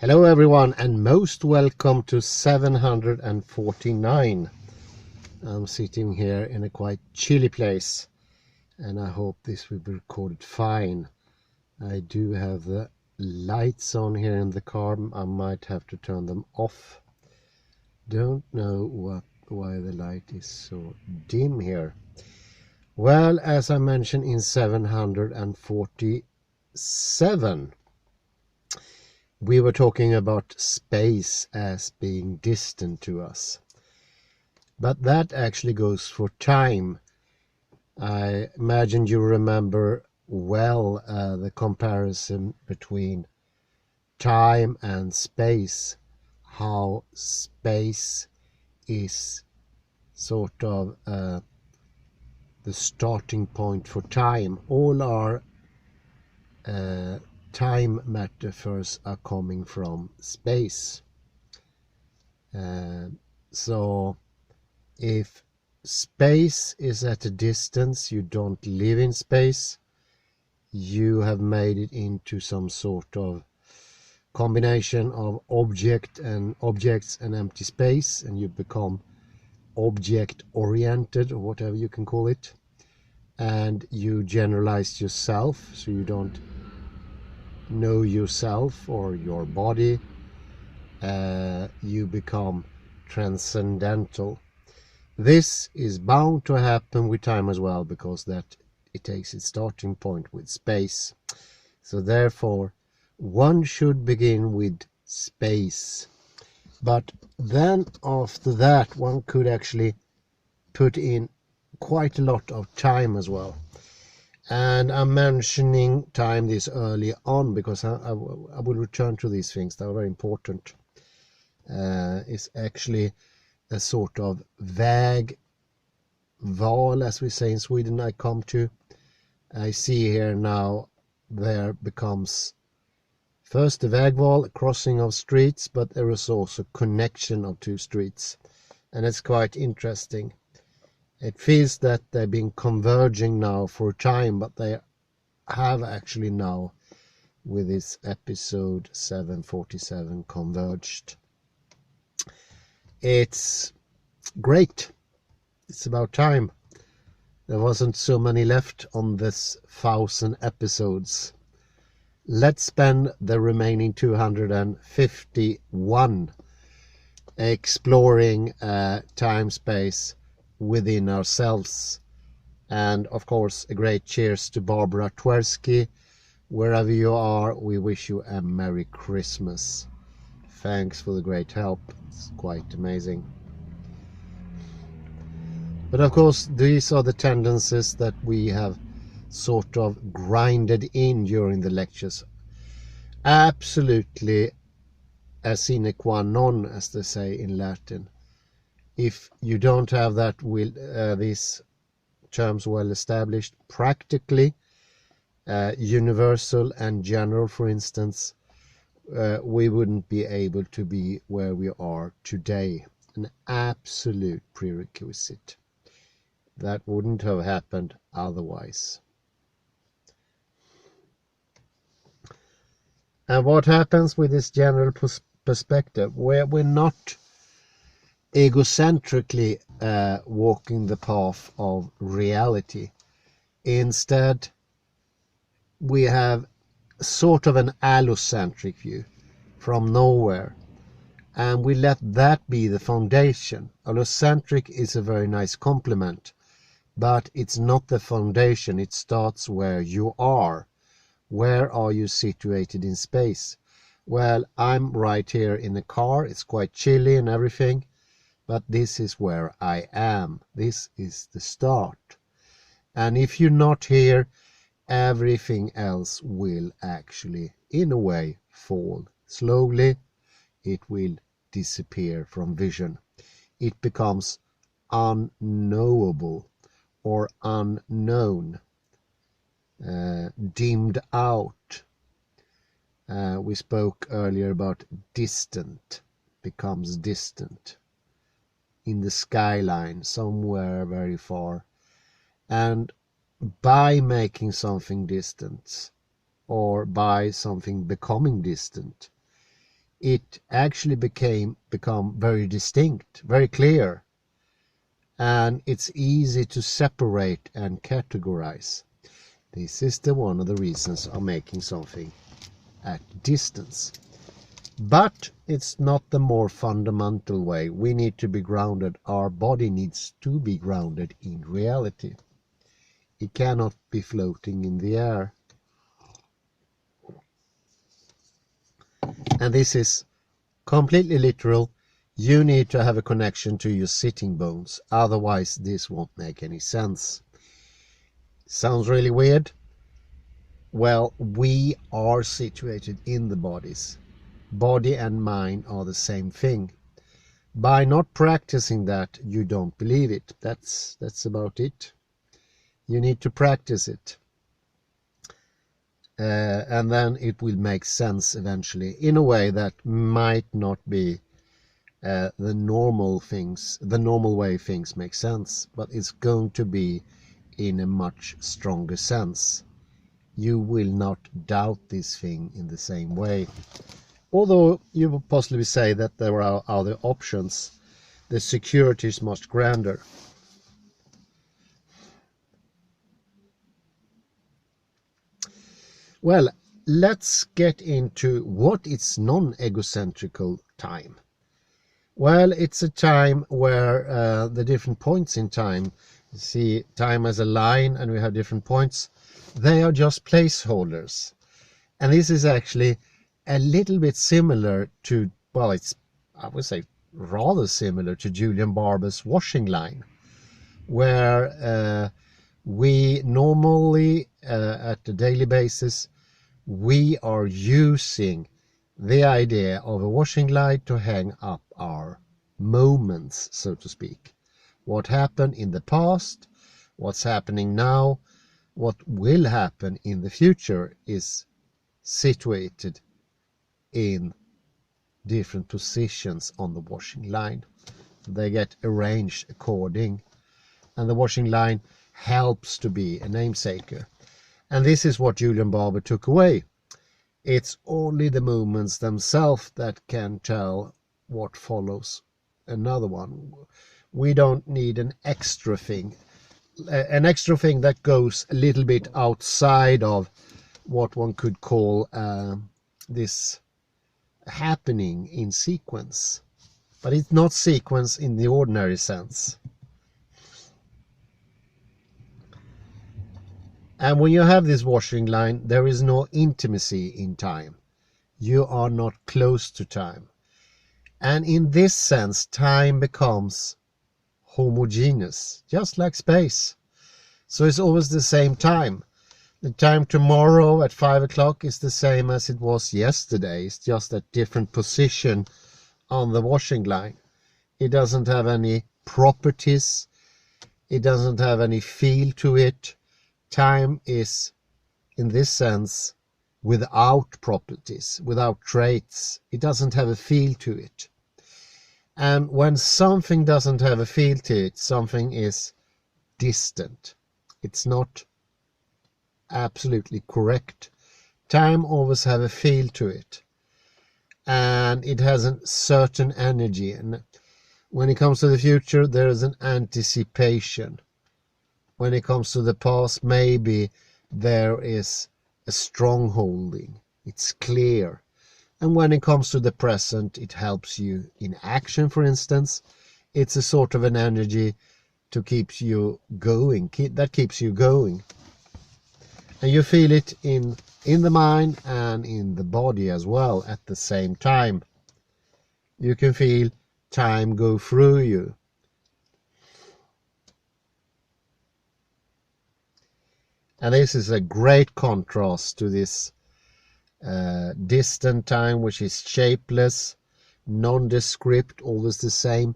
Hello everyone and most welcome to 749. I'm sitting here in a quite chilly place and I hope this will be recorded fine. I do have the lights on here in the car. I might have to turn them off. Don't know why the light is so dim here. Well, as I mentioned in 747, we were talking about space as being distant to us. But that actually goes for time. I imagine you remember well the comparison between time and space. How space is sort of the starting point for time. All our time metaphors are coming from space. So if space is at a distance, you don't live in space, you have made it into some sort of combination of objects and empty space, and you become object oriented, or whatever you can call it, and you generalize yourself, so you don't know yourself or your body. You become transcendental. This is bound to happen with time as well, because that it takes its starting point with space. So therefore one should begin with space, but then after that one could actually put in quite a lot of time as well. And I'm mentioning time this early on because I will return to these things that are very important. It's actually a sort of vägval, as we say in Sweden, I come to. I see here now there becomes first the vägval, crossing of streets, but there is also connection of two streets. And it's quite interesting. It feels that they've been converging now for a time, but they have actually now, with this episode 747, converged. It's great. It's about time. There wasn't so many left on this 1,000 episodes. Let's spend the remaining 251 exploring time-space within ourselves. And of course, a great cheers to Barbara Tversky. Wherever you are, we wish you a Merry Christmas. Thanks for the great help. It's quite amazing. But of course, these are the tendencies that we have sort of grinded in during the lectures. Absolutely a sine qua non, as they say in Latin. If you don't have that, these terms well established, practically, universal and general, for instance, we wouldn't be able to be where we are today. An absolute prerequisite. That wouldn't have happened otherwise. And what happens with this general perspective? We're not egocentrically walking the path of reality. Instead, we have sort of an allocentric view from nowhere, and we let that be the foundation. Allocentric is a very nice complement, but it's not the foundation. It starts where you are. Where are you situated in space? Well, I'm right here in the car. It's quite chilly and everything, but this is where I am. This is the start. And if you're not here, everything else will actually, in a way, fall. Slowly, it will disappear from vision. It becomes unknowable or unknown, dimmed out. We spoke earlier about distant, becomes distant, in the skyline, somewhere very far. And by making something distant, or by something becoming distant, it actually become very distinct, very clear, and it's easy to separate and categorize. This is one of the reasons of making something at distance. But it's not the more fundamental way. We need to be grounded. Our body needs to be grounded in reality. It cannot be floating in the air. And this is completely literal. You need to have a connection to your sitting bones. Otherwise, this won't make any sense. Sounds really weird? Well, we are situated in the bodies. Body and mind are the same thing. By not practicing that, you don't believe it. That's about it. You need to practice it. And then it will make sense eventually in a way that might not be the normal way things make sense, but it's going to be in a much stronger sense. You will not doubt this thing in the same way. Although you will possibly say that there are other options, the security is much grander. Well, let's get into what is non-egocentrical time. Well, it's a time where the different points in time, you see time as a line and we have different points, they are just placeholders. And this is actually a little bit similar to, well, it's, I would say, rather similar to Julian Barber's washing line, where we normally, at a daily basis, we are using the idea of a washing line to hang up our moments, so to speak. What happened in the past, what's happening now, what will happen in the future is situated in different positions on the washing line. They get arranged according, and the washing line helps to be a namesaker. And this is what Julian Barber took away. It's only the movements themselves that can tell what follows another one. We don't need an extra thing that goes a little bit outside of what one could call this happening in sequence. But it's not sequence in the ordinary sense. And when you have this washing line, there is no intimacy in time. You are not close to time. And in this sense, time becomes homogeneous, just like space. So it's always the same time. The time tomorrow at 5 o'clock is the same as it was yesterday. It's just a different position on the washing line. It doesn't have any properties. It doesn't have any feel to it. Time is, in this sense, without properties, without traits. It doesn't have a feel to it. And when something doesn't have a feel to it, something is distant. It's not absolutely correct. Time always have a feel to it. And it has a certain energy. And when it comes to the future, there is an anticipation. When it comes to the past, maybe there is a strongholding. It's clear. And when it comes to the present, it helps you in action, for instance. It's a sort of an energy to keep you going, that keeps you going. And you feel it in the mind and in the body as well at the same time. You can feel time go through you. And this is a great contrast to this distant time, which is shapeless, nondescript, always the same.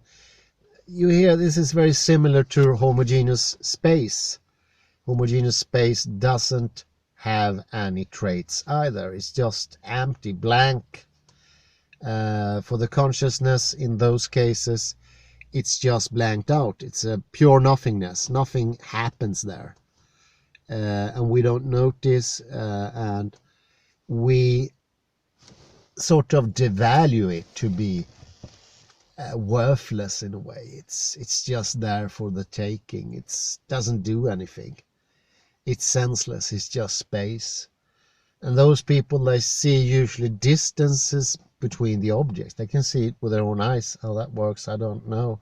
You hear this is very similar to homogeneous space. Homogeneous space doesn't have any traits either. It's just empty, blank. For the consciousness in those cases, it's just blanked out. It's a pure nothingness. Nothing happens there. And we don't notice, and we sort of devalue it to be worthless in a way. It's just there for the taking. It doesn't do anything. It's senseless. It's just space. And those people, they see usually distances between the objects. They can see it with their own eyes. How that works, I don't know.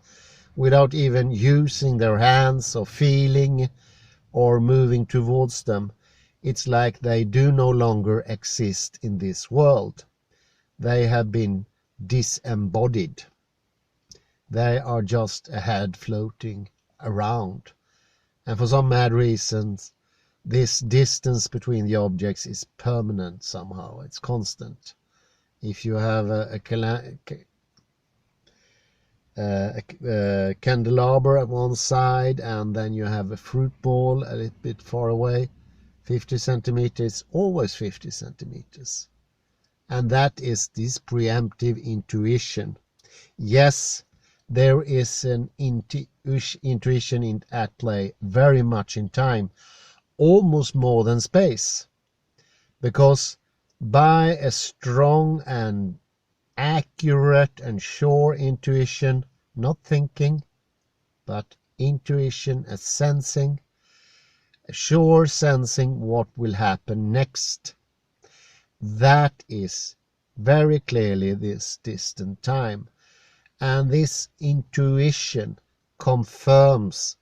Without even using their hands or feeling or moving towards them. It's like they do no longer exist in this world. They have been disembodied. They are just a head floating around. And for some mad reasons, this distance between the objects is permanent somehow. It's constant. If you have a candelabra at one side and then you have a fruit ball a little bit far away, 50 centimeters, always 50 centimeters. And that is this preemptive intuition. Yes, there is an intuition at play very much in time, almost more than space, because by a strong and accurate and sure intuition, not thinking, but intuition as sensing, sure sensing what will happen next, that is very clearly this distant time. And this intuition confirms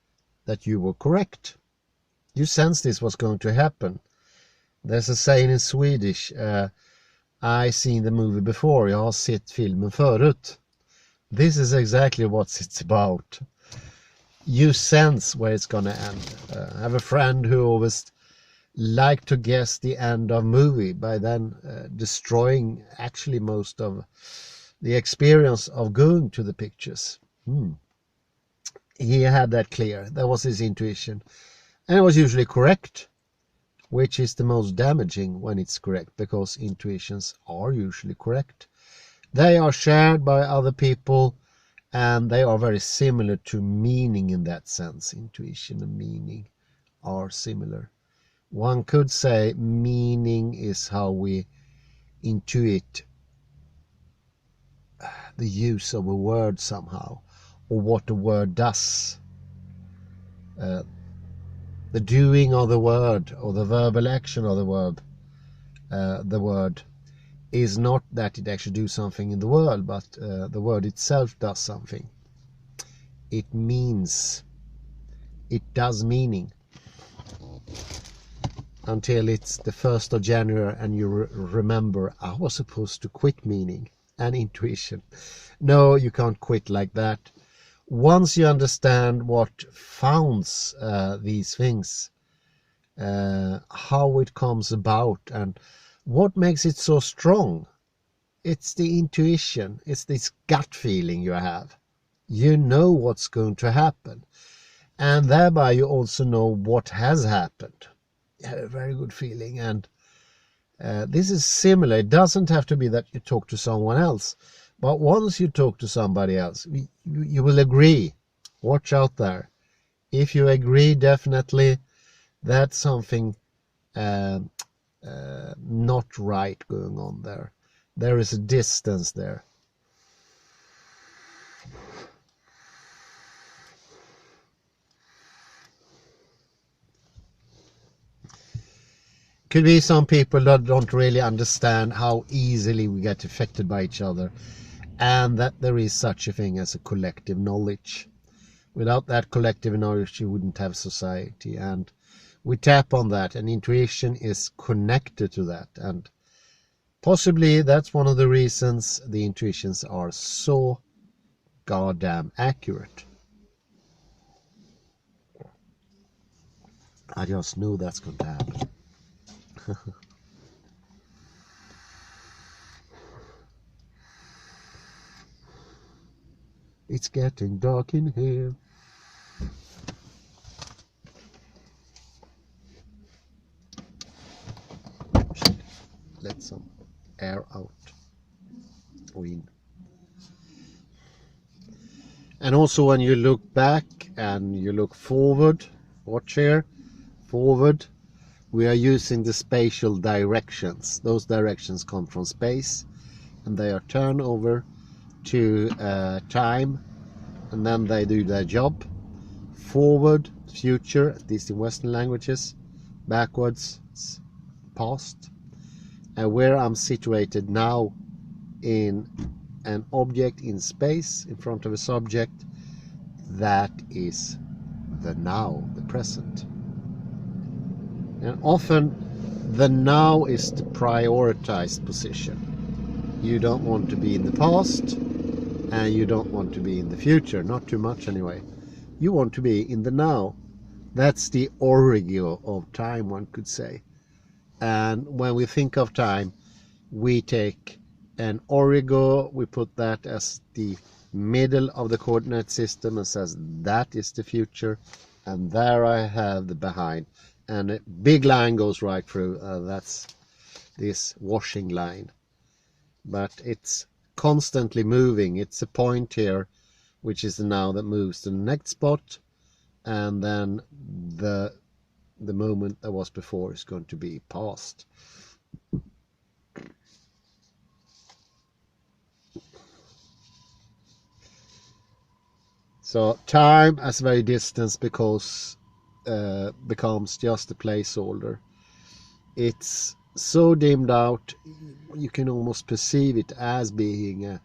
that you were correct. You sense this was going to happen. There's a saying in Swedish, I seen the movie before, jag har sett filmen förut. This is exactly what it's about. You sense where it's going to end. I have a friend who always liked to guess the end of movie by then destroying actually most of the experience of going to the pictures. He had that clear. That was his intuition. And it was usually correct, which is the most damaging when it's correct, because intuitions are usually correct. They are shared by other people, and they are very similar to meaning in that sense. Intuition and meaning are similar. One could say meaning is how we intuit the use of a word somehow, or what the word does. The doing of the word, or the verbal action of the word is not that it actually do something in the world, but the word itself does something. It means, it does meaning. Until it's the 1st of January and you remember, I was supposed to quit meaning and intuition. No, you can't quit like that. Once you understand what founds these things, how it comes about and what makes it so strong, it's the intuition, it's this gut feeling you have. You know what's going to happen, and thereby you also know what has happened. You have a very good feeling, and this is similar. It doesn't have to be that you talk to someone else, but once you talk to somebody else, you will agree. Watch out there. If you agree, definitely that's something not right going on there. There is a distance there. Could be some people that don't really understand how easily we get affected by each other, and that there is such a thing as a collective knowledge. Without that collective knowledge, you wouldn't have society, and we tap on that, and intuition is connected to that, and possibly that's one of the reasons the intuitions are so goddamn accurate. I just knew that's going to happen. It's getting dark in here. Let some air out or in. And also when you look back and you look forward, watch here, forward, we are using the spatial directions. Those directions come from space. and they are turned over to time, and then they do their job. Forward, future, at least in Western languages. Backwards, past. And where I'm situated now in an object in space in front of a subject, that is the now, the present. And often the now is the prioritized position. You don't want to be in the past, and you don't want to be in the future, not too much anyway. You want to be in the now. That's the origin of time, one could say. And when we think of time, we take an origo, we put that as the middle of the coordinate system and says that is the future, and there I have the behind, and a big line goes right through. That's this washing line, but it's constantly moving. It's a point here which is the now that moves to the next spot, and then the moment that was before is going to be past. So time as very distance becomes just a placeholder. It's so dimmed out, you can almost perceive it as being a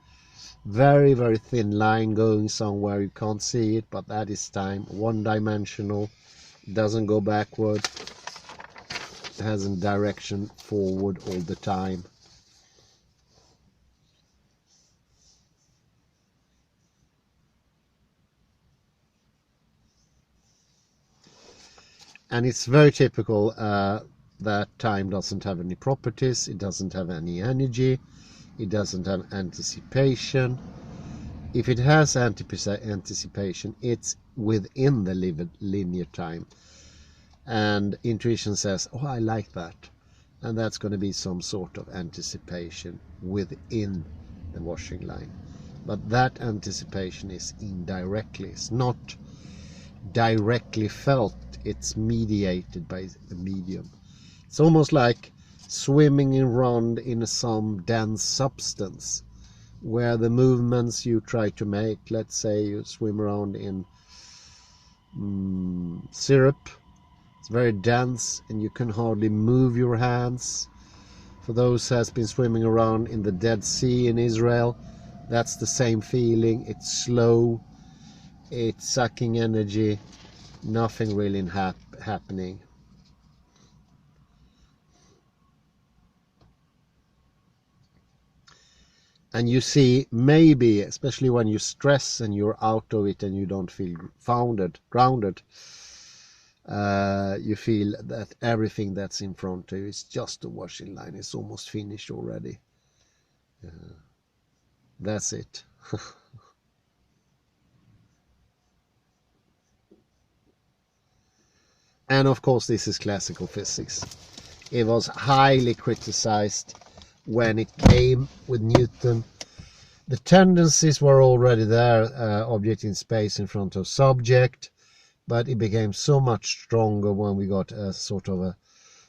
very, very thin line going somewhere. You can't see it, but that is time. One-dimensional, doesn't go backward, it has a direction forward all the time. And it's very typical that time doesn't have any properties, it doesn't have any energy, it doesn't have anticipation. If it has anticipation, it's within the linear time. And intuition says, oh, I like that. And that's going to be some sort of anticipation within the washing line. But that anticipation is indirectly, it's not directly felt, it's mediated by the medium. It's almost like swimming around in some dense substance, where the movements you try to make, let's say you swim around in syrup, it's very dense and you can hardly move your hands. For those who has been swimming around in the Dead Sea in Israel, that's the same feeling. It's slow, it's sucking energy, nothing really happening. And you see, maybe, especially when you stress and you're out of it and you don't feel grounded, you feel that everything that's in front of you is just a washing line. It's almost finished already. That's it. And of course, this is classical physics. It was highly criticized when it came with Newton. The tendencies were already there, object in space in front of subject, but it became so much stronger when we got a sort of a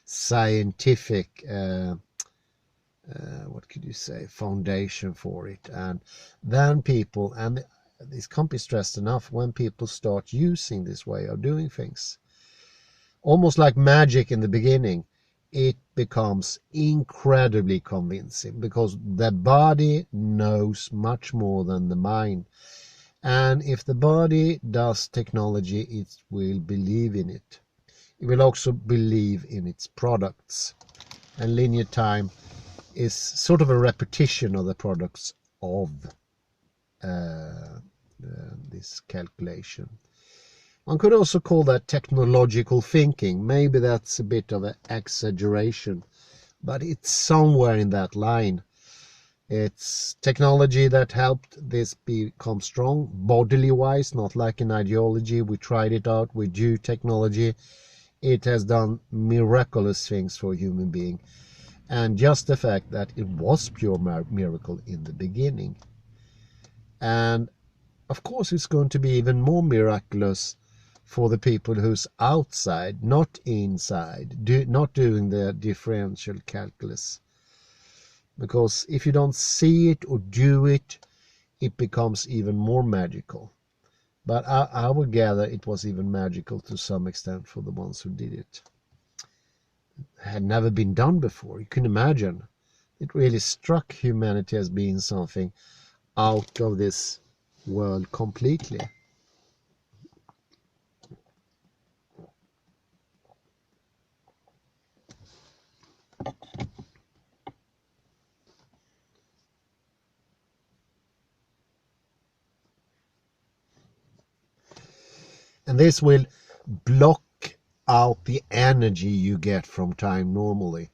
scientific, what could you say, foundation for it. And then people, and this can't be stressed enough, when people start using this way of doing things, almost like magic in the beginning, it becomes incredibly convincing, because the body knows much more than the mind. And if the body does technology, it will believe in it. It will also believe in its products. And linear time is sort of a repetition of the products of this calculation. One could also call that technological thinking. Maybe that's a bit of an exaggeration, but it's somewhere in that line. It's technology that helped this become strong, bodily wise, not like an ideology. We tried it out with due technology. It has done miraculous things for a human being. And just the fact that it was pure miracle in the beginning. And of course it's going to be even more miraculous for the people who's outside, not inside, not doing the differential calculus. Because if you don't see it or do it, it becomes even more magical. But I would gather it was even magical to some extent for the ones who did it. It had never been done before. You can imagine. It really struck humanity as being something out of this world completely. And this will block out the energy you get from time normally.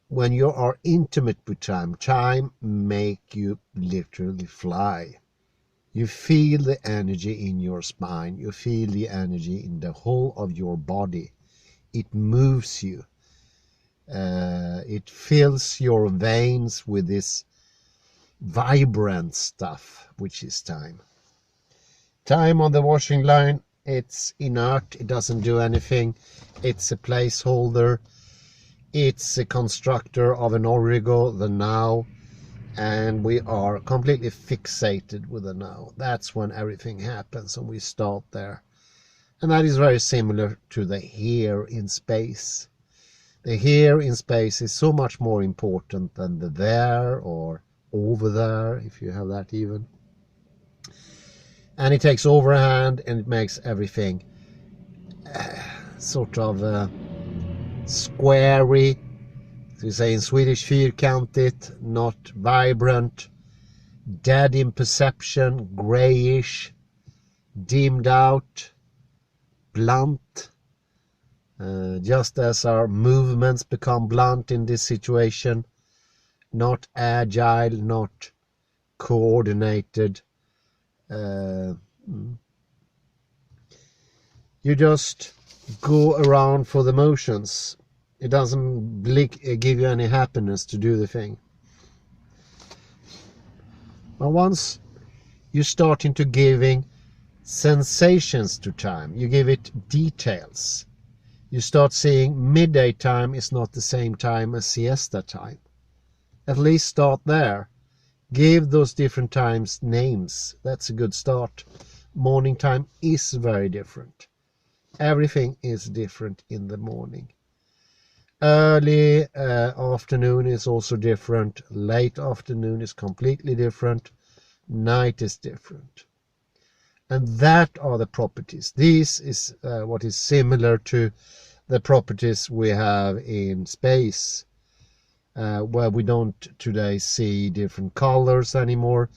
When you are intimate with time, time make you literally fly. You feel the energy in your spine. You feel the energy in the whole of your body. It moves you. It fills your veins with this vibrant stuff, which is time. Time on the washing line, it's inert. It doesn't do anything. It's a placeholder. It's a constructor of an origo, the now, and we are completely fixated with the now. That's when everything happens, and we start there. And that is very similar to the here in space. The here in space is so much more important than the there or over there, if you have that even. And it takes overhand, and it makes everything sort of squarey, so we say in Swedish fyrkantigt, not vibrant, dead in perception, grayish, dimmed out, blunt, just as our movements become blunt in this situation, not agile, not coordinated. You just go around for the motions. It doesn't give you any happiness to do the thing. But once you start into giving sensations to time, you give it details. You start seeing midday time is not the same time as siesta time. At least start there. Give those different times names. That's a good start. Morning time is very different. Everything is different in the morning. Early afternoon is also different. Late afternoon is completely different. Night is different. And that are the properties. This is what is similar to the properties we have in space, where we don't today see different colors anymore.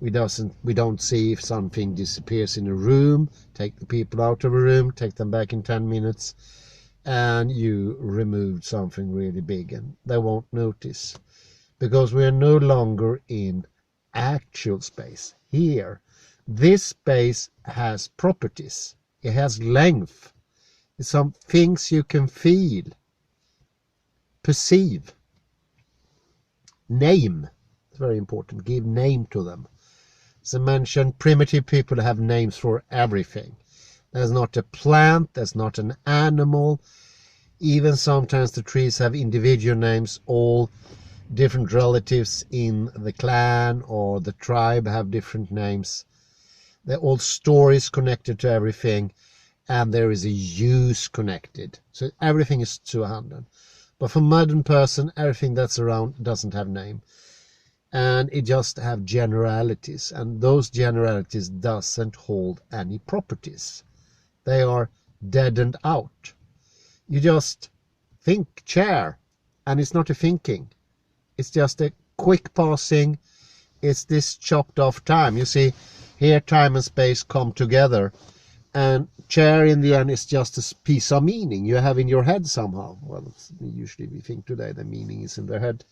We don't see if something disappears in a room, take the people out of a room, take them back in 10 minutes, and you removed something really big, and they won't notice, because we are no longer in actual space. Here, this space has properties. It has length. It's some things you can feel, perceive, name. It's very important. Give name to them. As I mentioned, primitive people have names for everything. There's not a plant, there's not an animal. Even sometimes the trees have individual names. All different relatives in the clan or the tribe have different names. They're all stories connected to everything, and there is a use connected. So everything is 200. But for modern person, everything that's around doesn't have name. And it just have generalities, and those generalities doesn't hold any properties. They are deadened out. You just think chair, and it's not a thinking. It's just a quick passing. It's this chopped off time. You see, here time and space come together, and chair in the end is just a piece of meaning you have in your head somehow. Well, usually we think today the meaning is in their head.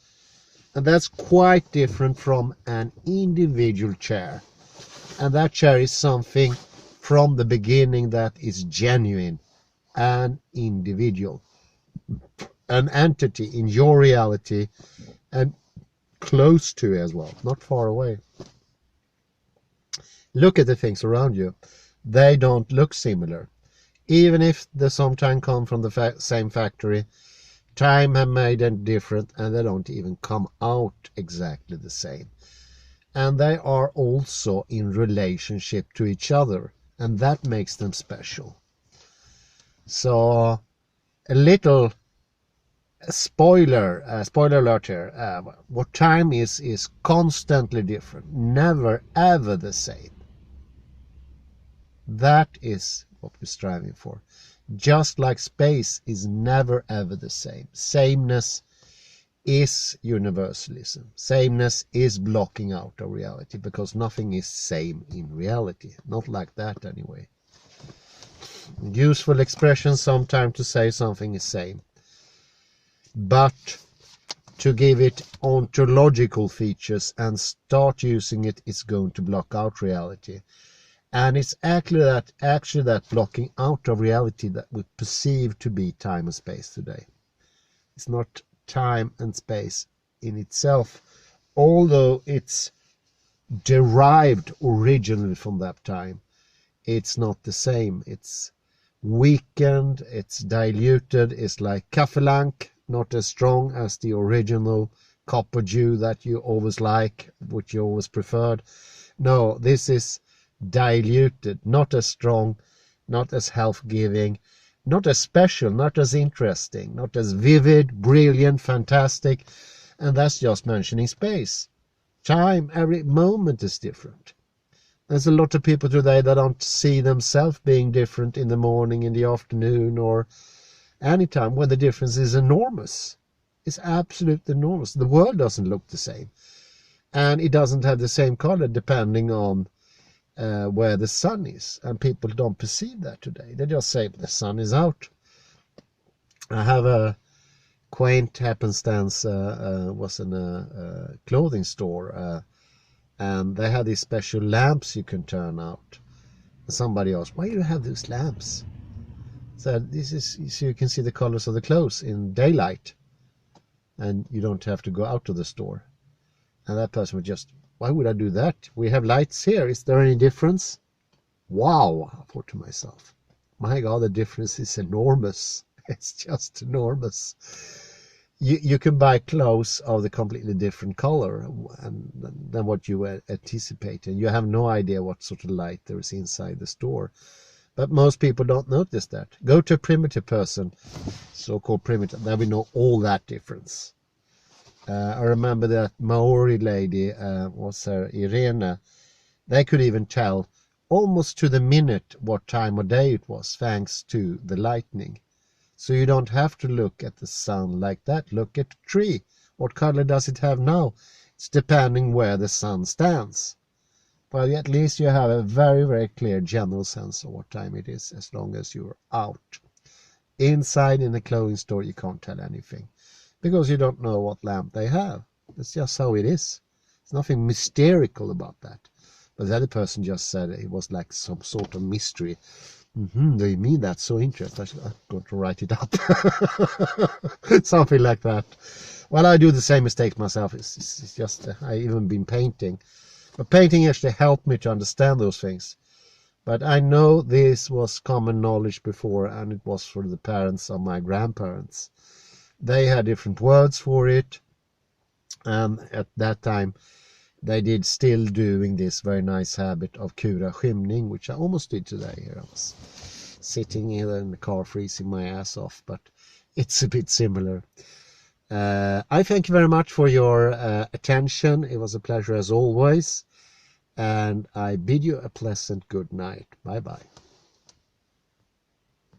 And that's quite different from an individual chair. And that chair is something from the beginning that is genuine, an individual, an entity in your reality, and close to as well, not far away. Look at the things around you. They don't look similar. Even if they sometimes come from the same factory, time have made them different, and they don't even come out exactly the same. And they are also in relationship to each other, and that makes them special. So a little spoiler alert here. What time is constantly different, never ever the same. That is what we're striving for. Just like space is never ever the same. Sameness is universalism. Sameness is blocking out of reality, because nothing is same in reality. Not like that anyway. Useful expression sometimes to say something is same. But to give it ontological features and start using it is going to block out reality. And it's actually that blocking out of reality that we perceive to be time and space today. It's not time and space in itself, although it's derived originally from that time. It's not the same. It's weakened, it's diluted, it's like kaffelank, not as strong as the original copper dew that you always like, which you always preferred. No, this is diluted, not as strong, not as health-giving, not as special, not as interesting, not as vivid, brilliant, fantastic. And that's just mentioning space. Time, every moment is different. There's a lot of people today that don't see themselves being different in the morning, in the afternoon, or any time, when the difference is enormous. It's absolutely enormous. The world doesn't look the same. And it doesn't have the same color depending on where the sun is, and people don't perceive that today. They just say the sun is out. I have a quaint happenstance, was in a clothing store, and they had these special lamps you can turn out. And somebody asked, why do you have those lamps? Said, this is so you can see the colors of the clothes in daylight, and you don't have to go out of the store. And that person would just, why would I do that? We have lights here. Is there any difference? Wow, I thought to myself. My God, the difference is enormous. It's just enormous. You can buy clothes of the completely different color than what you anticipate. And you have no idea what sort of light there is inside the store. But most people don't notice that. Go to a primitive person, so-called primitive, then we know all that difference. I remember that Maori lady, was her Irene. They could even tell almost to the minute what time of day it was, thanks to the lightning. So you don't have to look at the sun like that. Look at the tree. What color does it have now? It's depending where the sun stands. But at least you have a very, very clear general sense of what time it is, as long as you're out. Inside in the clothing store, you can't tell anything, because you don't know what lamp they have. That's just how it is. There's nothing mysterical about that. But the other person just said it was like some sort of mystery. Do you mean that's so interesting? I'm going to write it up. Something like that. Well, I do the same mistake myself. It's just, I even been painting. But painting actually helped me to understand those things. But I know this was common knowledge before, and it was for the parents of my grandparents. They had different words for it, and at that time they did still doing this very nice habit of kura skymning, which I almost did today. Here I was sitting here in the car freezing my ass off, but it's a bit similar. I thank you very much for your attention. It was a pleasure as always, and I bid you a pleasant good night. Bye bye.